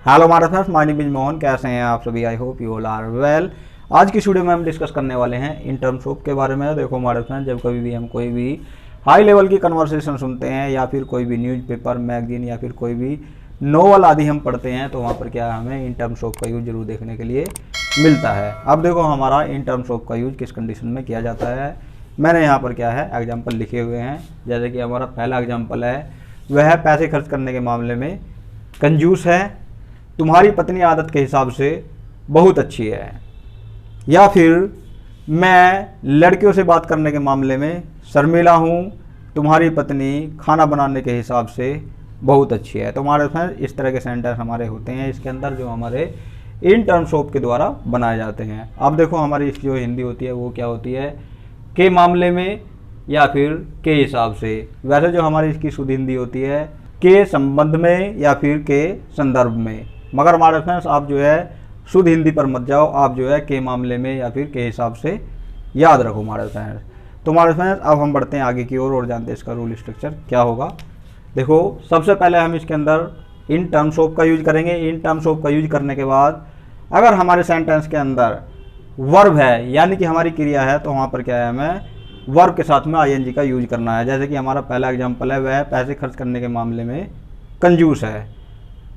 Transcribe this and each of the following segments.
Hello हमारे friends, my name is Mohan. कैसे हैं आप सभी? I hope you all are well. आज की वीडियो में हम डिस्कस करने वाले हैं इन टर्म्स ऑफ के बारे में। देखो हमारे फ्रेंड्स, जब कभी भी हम कोई भी हाई लेवल की कन्वर्सेशन सुनते हैं या फिर कोई भी न्यूज़पेपर, मैगजीन या फिर कोई भी नोवेल आदि हम पढ़ते हैं, तो वहाँ पर क्या हमें इन टर्म्स ऑफ का यूज जरूर देखने के लिए मिलता है। अब देखो हमारा इन टर्म्स ऑफ का यूज किस कंडीशन में किया जाता है। मैंने यहाँ पर क्या है एग्जाम्पल लिखे हुए हैं। जैसे कि हमारा पहला एग्जाम्पल है, वह पैसे खर्च करने के मामले में कंजूस है, तुम्हारी पत्नी आदत के हिसाब से बहुत अच्छी है। या फिर मैं लड़कियों से बात करने के मामले में शर्मीला हूँ, तुम्हारी पत्नी खाना बनाने के हिसाब से बहुत अच्छी है। तो हमारे फ्रेंड्स इस तरह के सेंटेंस हमारे होते हैं इसके अंदर, जो हमारे इन टर्म्स ऑफ के द्वारा बनाए जाते हैं। अब देखो हमारी इसकी जो हिंदी होती है वो क्या होती है, के मामले में या फिर के हिसाब से। वैसे जो हमारी इसकी शुद्ध हिंदी होती है के संबंध में या फिर के संदर्भ में। मगर हमारे फ्रेंड्स आप जो है शुद्ध हिंदी पर मत जाओ, आप जो है के मामले में या फिर के हिसाब से याद रखो हमारे फ्रेंड्स। तो हमारे फ्रेंड्स अब हम बढ़ते हैं आगे की ओर और जानते हैं इसका रूल स्ट्रक्चर क्या होगा। देखो सबसे पहले हम इसके अंदर इन टर्म्स ऑफ का यूज करेंगे। इन टर्म्स ऑफ का यूज करने के बाद अगर हमारे सेंटेंस के अंदर वर्ब है यानी कि हमारी क्रिया है, तो वहाँ पर क्या है हमें वर्ब के साथ में आईएनजी का यूज करना है। जैसे कि हमारा पहला एग्जाम्पल है, वह पैसे खर्च करने के मामले में कंजूस है।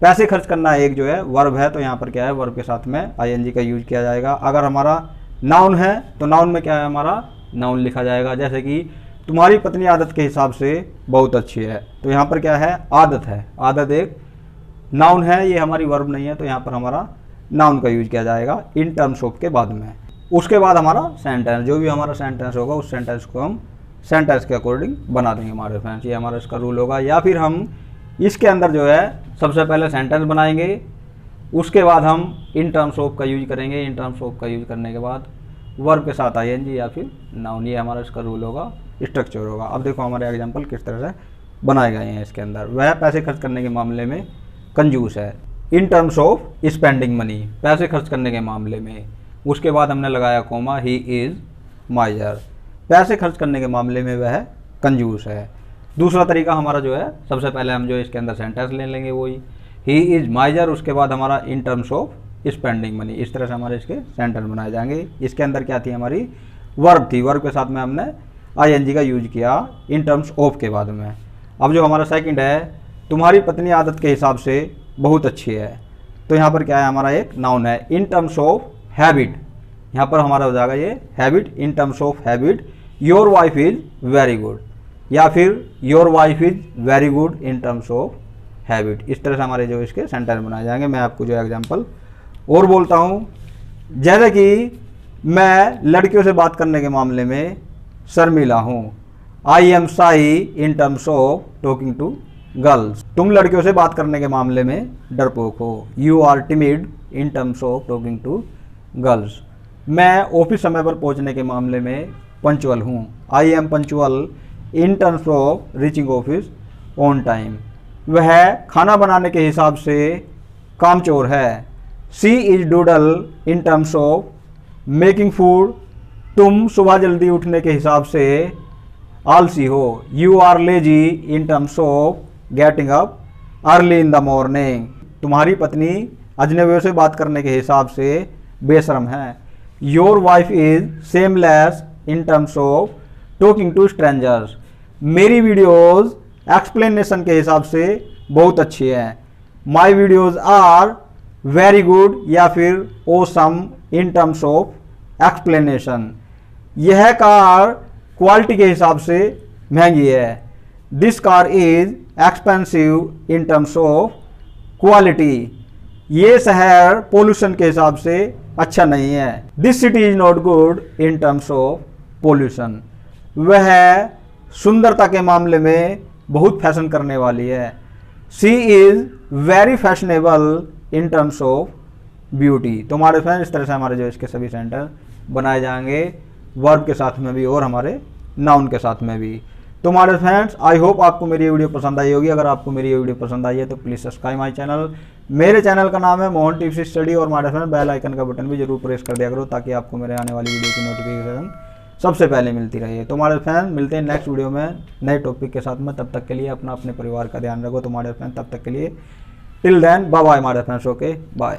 पैसे खर्च करना एक जो है वर्ब है, तो यहाँ पर क्या है वर्ब के साथ में आईएनजी का यूज किया जाएगा। अगर हमारा नाउन है तो नाउन में क्या है हमारा नाउन लिखा जाएगा। जैसे कि तुम्हारी पत्नी आदत के हिसाब से बहुत अच्छी है, तो यहाँ पर क्या है आदत है। आदत एक नाउन है, ये हमारी वर्ब नहीं है, तो यहाँ पर हमारा नाउन का यूज किया जाएगा इन टर्म्स ऑफ के बाद में। उसके बाद हमारा सेंटेंस, जो भी हमारा सेंटेंस होगा उस सेंटेंस को हम सेंटेंस के अकॉर्डिंग बना देंगे हमारे फ्रेंड्स। ये हमारा इसका रूल होगा। या फिर हम इसके अंदर जो है सबसे पहले सेंटेंस बनाएंगे, उसके बाद हम इन टर्म्स ऑफ का यूज करेंगे। इन टर्म्स ऑफ का यूज करने के बाद वर्ब के साथ आईएनजी या फिर नाउन, ये हमारा इसका रूल होगा, स्ट्रक्चर होगा। अब देखो हमारे एग्जाम्पल किस तरह से बनाए गए हैं इसके अंदर। वह पैसे खर्च करने के मामले में कंजूस है इन टर्म्स ऑफ स्पेंडिंग मनी, पैसे खर्च करने के मामले में। उसके बाद हमने लगाया कोमा, ही इज़ माइजर, पैसे खर्च करने के मामले में वह कंजूस है। दूसरा तरीका हमारा जो है, सबसे पहले हम जो इसके अंदर सेंटेंस ले लेंगे वही ही इज़ माइजर, उसके बाद हमारा इन टर्म्स ऑफ स्पेंडिंग मनी। इस तरह से हमारे इसके सेंटेंस बनाए जाएंगे। इसके अंदर क्या थी हमारी वर्ब थी, वर्ब के साथ में हमने आईएनजी का यूज किया इन टर्म्स ऑफ के बाद में। अब जो हमारा सेकंड है, तुम्हारी पत्नी आदत के हिसाब से बहुत अच्छी है, तो यहाँ पर क्या है हमारा एक नाउन है इन टर्म्स ऑफ हैबिट। यहाँ पर हमारा हो जाएगा ये habit. In terms of habit your wife is very good, या फिर your wife is very good in terms of habit. इस तरह से हमारे जो इसके सेंटेंस बनाए जाएंगे। मैं आपको जो एग्जांपल और बोलता हूँ, जैसे कि मैं लड़कियों से बात करने के मामले में शर्मीला हूँ। I am shy in terms of talking to girls, तुम लड़कियों से बात करने के मामले में डरपोक हो। You are timid in terms of talking to girls, मैं ऑफिस समय पर पहुंचने के मामले में पंचुअल हूँ। I am punctual in terms of reaching office on time, वह खाना बनाने के हिसाब से कामचोर है। She is doodle in terms of making food, तुम सुबह जल्दी उठने के हिसाब से आलसी हो। You are lazy in terms of getting up early in the morning, तुम्हारी पत्नी अजनबियों से बात करने के हिसाब से बेशर्म है। Your wife is seamless in terms of talking to strangers, मेरी वीडियोस एक्सप्लेनेशन के हिसाब से बहुत अच्छी है। My videos are very good या फिर awesome in terms of explanation, यह कार क्वालिटी के हिसाब से महंगी है। This car is expensive in terms of quality, ये शहर पोल्यूशन के हिसाब से अच्छा नहीं है। This city is not good in terms of pollution, वह सुंदरता के मामले में बहुत फैशन करने वाली है। She is very fashionable in terms of beauty. तो हमारे फ्रेंड्स इस तरह से हमारे जो इसके सभी सेंटेंस बनाए जाएंगे, वर्ब के साथ में भी और हमारे नाउन के साथ में भी। तो हमारे फ्रेंड्स आई होप आपको मेरी ये वीडियो पसंद आई होगी। अगर आपको मेरी ये वीडियो पसंद आई है तो प्लीज़ सब्सक्राइब माय चैनल। मेरे चैनल का नाम है मोहन टिप्स स्टडी, और हमारे फ्रेंड बेल आइकन का बटन भी जरूर प्रेस कर दिया करो, ताकि आपको मेरे आने वाली वीडियो की नोटिफिकेशन सबसे पहले मिलती रही। तो हमारे फ्रेंड मिलते हैं नेक्स्ट वीडियो में नए टॉपिक के साथ में। तब तक के लिए अपने परिवार का ध्यान रखो। तो हमारे फ्रेंड तब तक के लिए टिल देन बाय बाय हमारे फ्रेंड्स, ओके बाय।